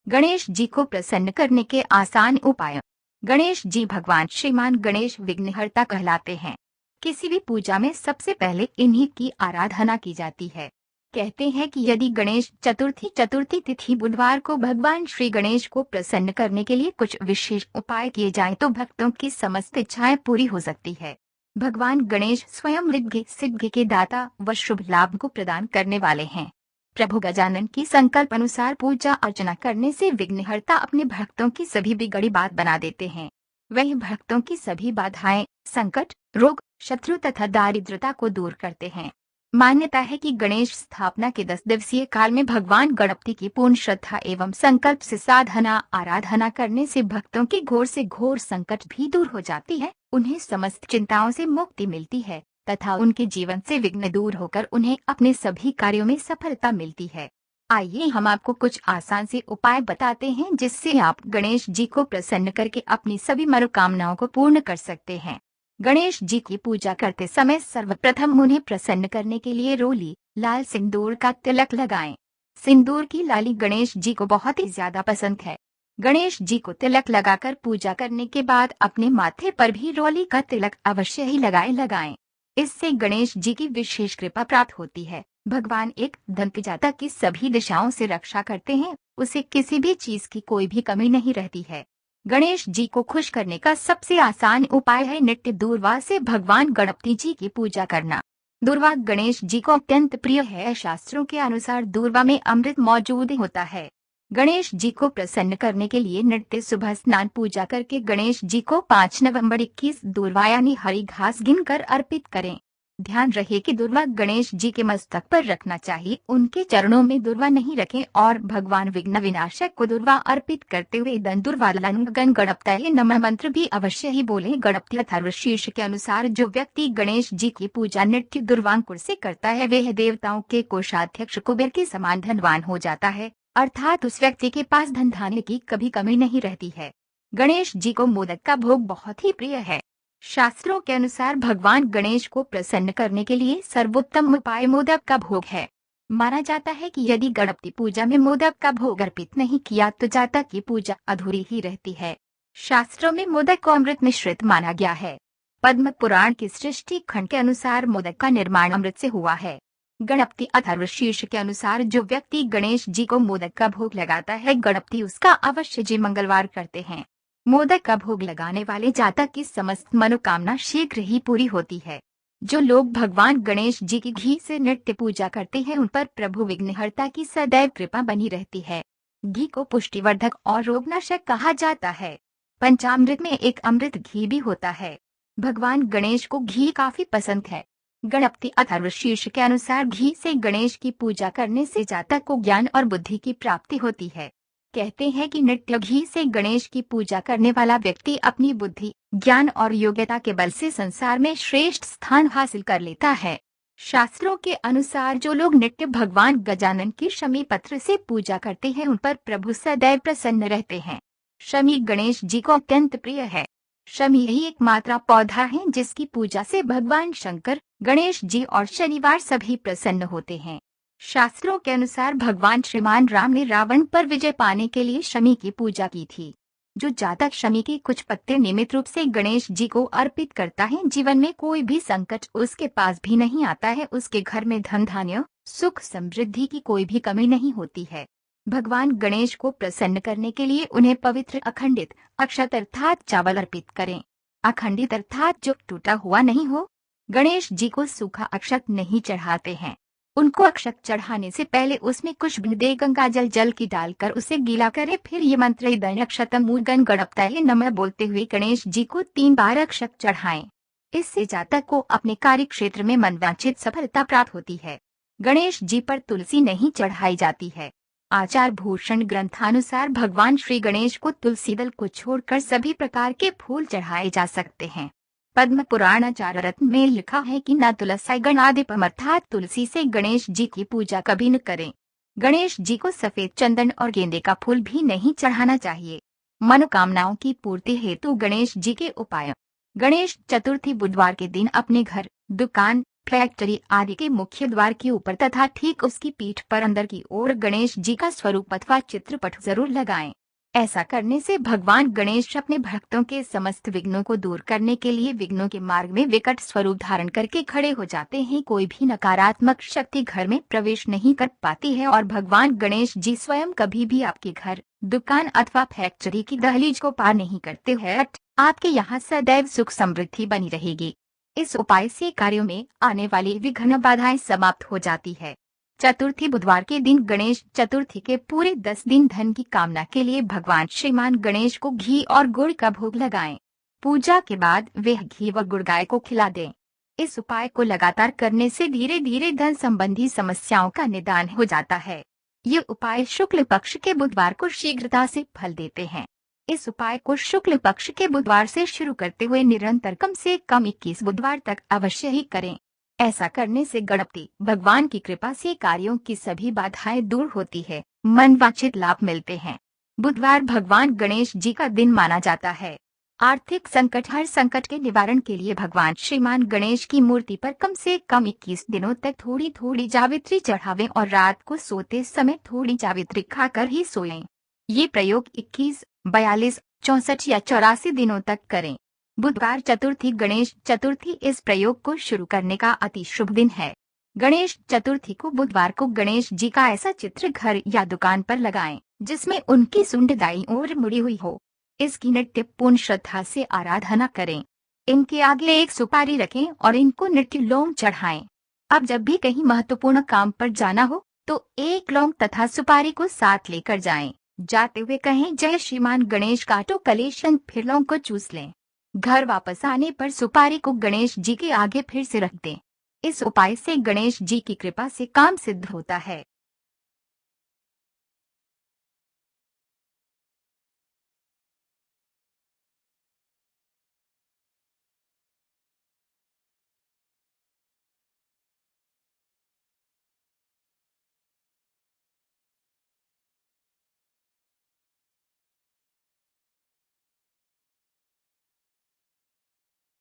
गणेश जी को प्रसन्न करने के आसान उपाय। गणेश जी भगवान श्रीमान गणेश विघ्नहर्ता कहलाते हैं। किसी भी पूजा में सबसे पहले इन्हीं की आराधना की जाती है। कहते हैं कि यदि गणेश चतुर्थी तिथि बुधवार को भगवान श्री गणेश को प्रसन्न करने के लिए कुछ विशेष उपाय किए जाएं तो भक्तों की समस्त इच्छाएं पूरी हो सकती है। भगवान गणेश स्वयं रिद्धि सिद्धि के दाता व शुभ लाभ को प्रदान करने वाले हैं। प्रभु गजानन की संकल्प अनुसार पूजा अर्चना करने से विघ्नहर्ता अपने भक्तों की सभी बिगड़ी बात बना देते हैं। वह भक्तों की सभी बाधाएं, संकट, रोग, शत्रु तथा दारिद्रता को दूर करते हैं। मान्यता है कि गणेश स्थापना के 10 दिवसीय काल में भगवान गणपति की पूर्ण श्रद्धा एवं संकल्प से साधना आराधना करने से भक्तों की घोर से घोर संकट भी दूर हो जाती है, उन्हें समस्त चिंताओं से मुक्ति मिलती है तथा उनके जीवन से विघ्न दूर होकर उन्हें अपने सभी कार्यों में सफलता मिलती है। आइए हम आपको कुछ आसान से उपाय बताते हैं जिससे आप गणेश जी को प्रसन्न करके अपनी सभी मनोकामनाओं को पूर्ण कर सकते हैं। गणेश जी की पूजा करते समय सर्वप्रथम उन्हें प्रसन्न करने के लिए रोली लाल सिंदूर का तिलक लगाएं। सिंदूर की लाली गणेश जी को बहुत ही ज्यादा पसंद है। गणेश जी को तिलक लगाकर पूजा करने के बाद अपने माथे पर भी रोली का तिलक अवश्य ही लगाएं। इससे गणेश जी की विशेष कृपा प्राप्त होती है। भगवान एक धन जाता की सभी दिशाओं से रक्षा करते हैं, उसे किसी भी चीज की कोई भी कमी नहीं रहती है। गणेश जी को खुश करने का सबसे आसान उपाय है नित्य दूर्वा से भगवान गणपति जी की पूजा करना। दूर्वा गणेश जी को अत्यंत प्रिय है। शास्त्रों के अनुसार दूर्वा में अमृत मौजूद होता है। गणेश जी को प्रसन्न करने के लिए नित्य सुबह स्नान पूजा करके गणेश जी को 5 नवंबर 21 दूर्वा यानी हरी घास गिनकर अर्पित करें। ध्यान रहे कि दूर्वा गणेश जी के मस्तक पर रखना चाहिए, उनके चरणों में दूर्वा नहीं रखें और भगवान विघ्न विनाशक को दूर्वा अर्पित करते हुए गण गणपतये नमः मंत्र भी अवश्य ही बोले। गणपति अथर्वशीर्ष के अनुसार जो व्यक्ति गणेश जी की पूजा नित्य दूर्वांकुर से करता है वह देवताओं के कोषाध्यक्ष कुबेर के समान धनवान हो जाता है, अर्थात उस व्यक्ति के पास धन धान्य की कभी कमी नहीं रहती है। गणेश जी को मोदक का भोग बहुत ही प्रिय है। शास्त्रों के अनुसार भगवान गणेश को प्रसन्न करने के लिए सर्वोत्तम उपाय मोदक का भोग है। माना जाता है कि यदि गणपति पूजा में मोदक का भोग अर्पित नहीं किया तो जातक की पूजा अधूरी ही रहती है। शास्त्रों में मोदक को अमृत मिश्रित माना गया है। पद्म पुराण की सृष्टि खंड के अनुसार मोदक का निर्माण अमृत से हुआ है। गणपति अथर्वशीर्ष के अनुसार जो व्यक्ति गणेश जी को मोदक का भोग लगाता है गणपति उसका अवश्य जी मंगलवार करते हैं। मोदक का भोग लगाने वाले जातक की समस्त मनोकामना शीघ्र ही पूरी होती है। जो लोग भगवान गणेश जी की घी से नित्य पूजा करते हैं उन पर प्रभु विघ्नहर्ता की सदैव कृपा बनी रहती है। घी को पुष्टिवर्धक और रोगनाशक कहा जाता है। पंचामृत में एक अमृत घी भी होता है। भगवान गणेश को घी काफी पसंद है। गणपति अथर्वशीर्ष के अनुसार घी से गणेश की पूजा करने से जातक को ज्ञान और बुद्धि की प्राप्ति होती है। कहते हैं कि नित्य घी से गणेश की पूजा करने वाला व्यक्ति अपनी बुद्धि, ज्ञान और योग्यता के बल से संसार में श्रेष्ठ स्थान हासिल कर लेता है। शास्त्रों के अनुसार जो लोग नित्य भगवान गजानन की शमी पत्र से पूजा करते हैं उन पर प्रभु सदैव प्रसन्न रहते हैं। शमी गणेश जी को अत्यंत प्रिय है। शमी ही एकमात्र पौधा है जिसकी पूजा से भगवान शंकर, गणेश जी और शनिवार सभी प्रसन्न होते हैं। शास्त्रों के अनुसार भगवान श्रीमान राम ने रावण पर विजय पाने के लिए शमी की पूजा की थी। जो जातक शमी के कुछ पत्ते नियमित रूप से गणेश जी को अर्पित करता है जीवन में कोई भी संकट उसके पास भी नहीं आता है, उसके घर में धन धान्य, सुख समृद्धि की कोई भी कमी नहीं होती है। भगवान गणेश को प्रसन्न करने के लिए उन्हें पवित्र अखंडित अक्षत अर्थात चावल अर्पित करें। अखंडित अर्थात जो टूटा हुआ नहीं हो। गणेश जी को सूखा अक्षत नहीं चढ़ाते हैं। उनको अक्षत चढ़ाने से पहले उसमें कुछ भिदे गंगाजल की डालकर उसे गीला करें, फिर ये मंत्र इदं अक्षतम गण गणपतये नमः बोलते हुए गणेश जी को 3 बार अक्षत चढ़ाएं। इससे जातक को अपने कार्य क्षेत्र में मनवांछित सफलता प्राप्त होती है। गणेश जी पर तुलसी नहीं चढ़ाई जाती है। आचार भूषण ग्रंथानुसार भगवान श्री गणेश को तुलसी दल को छोड़कर सभी प्रकार के फूल चढ़ाए जा सकते हैं। पद्म पुराण आचार रत्न में लिखा है कि न तुलसी गणाधिपम अर्थात तुलसी से गणेश जी की पूजा कभी न करें। गणेश जी को सफेद चंदन और गेंदे का फूल भी नहीं चढ़ाना चाहिए। मनोकामनाओं की पूर्ति हेतु गणेश जी के उपाय। गणेश चतुर्थी बुधवार के दिन अपने घर, दुकान, फैक्ट्री आदि के मुख्य द्वार के ऊपर तथा ठीक उसकी पीठ पर अंदर की ओर गणेश जी का स्वरूप अथवा चित्रपट जरूर लगाएं। ऐसा करने से भगवान गणेश अपने भक्तों के समस्त विघ्नों को दूर करने के लिए विघ्नों के मार्ग में विकट स्वरूप धारण करके खड़े हो जाते हैं। कोई भी नकारात्मक शक्ति घर में प्रवेश नहीं कर पाती है और भगवान गणेश जी स्वयं कभी भी आपके घर, दुकान अथवा फैक्ट्री की दहलीज को पार नहीं करते हैं। आपके यहाँ सदैव सुख समृद्धि बनी रहेगी। इस उपाय से कार्यों में आने वाली विघ्न बाधाएं समाप्त हो जाती है। चतुर्थी बुधवार के दिन गणेश चतुर्थी के पूरे 10 दिन धन की कामना के लिए भगवान श्रीमान गणेश को घी और गुड़ का भोग लगाएं। पूजा के बाद वह घी व गुड़ गाय को खिला दें। इस उपाय को लगातार करने से धीरे धीरे धन संबंधी समस्याओं का निदान हो जाता है। ये उपाय शुक्ल पक्ष के बुधवार को शीघ्रता से फल देते हैं। इस उपाय को शुक्ल पक्ष के बुधवार से शुरू करते हुए निरंतर कम से कम 21 बुधवार तक अवश्य ही करें। ऐसा करने से गणपति भगवान की कृपा से कार्यों की सभी बाधाएं दूर होती है, मनवांछित लाभ मिलते हैं। बुधवार भगवान गणेश जी का दिन माना जाता है। आर्थिक संकट हर संकट के निवारण के लिए भगवान श्रीमान गणेश की मूर्ति पर कम से कम 21 दिनों तक थोड़ी थोड़ी जावित्री चढ़ावें और रात को सोते समय थोड़ी जावित्री खाकर ही सोएं। ये प्रयोग 21, 42, 64 या 84 दिनों तक करें। बुधवार चतुर्थी गणेश चतुर्थी इस प्रयोग को शुरू करने का अति शुभ दिन है। गणेश चतुर्थी को बुधवार को गणेश जी का ऐसा चित्र घर या दुकान पर लगाएं जिसमें उनकी सूंड दाईं ओर मुड़ी हुई हो। इसकी नित्यपूर्ण श्रद्धा से आराधना करें। इनके आगे एक सुपारी रखें और इनको नित्य लौंग चढ़ाएं। अब जब भी कहीं महत्वपूर्ण काम पर जाना हो तो एक लौंग तथा सुपारी को साथ लेकर जाएं। जाते हुए कहें, जय श्रीमान गणेश, काटो कलेशन, फिर लौंग को चूस लें। घर वापस आने पर सुपारी को गणेश जी के आगे फिर से रख दें। इस उपाय से गणेश जी की कृपा से काम सिद्ध होता है।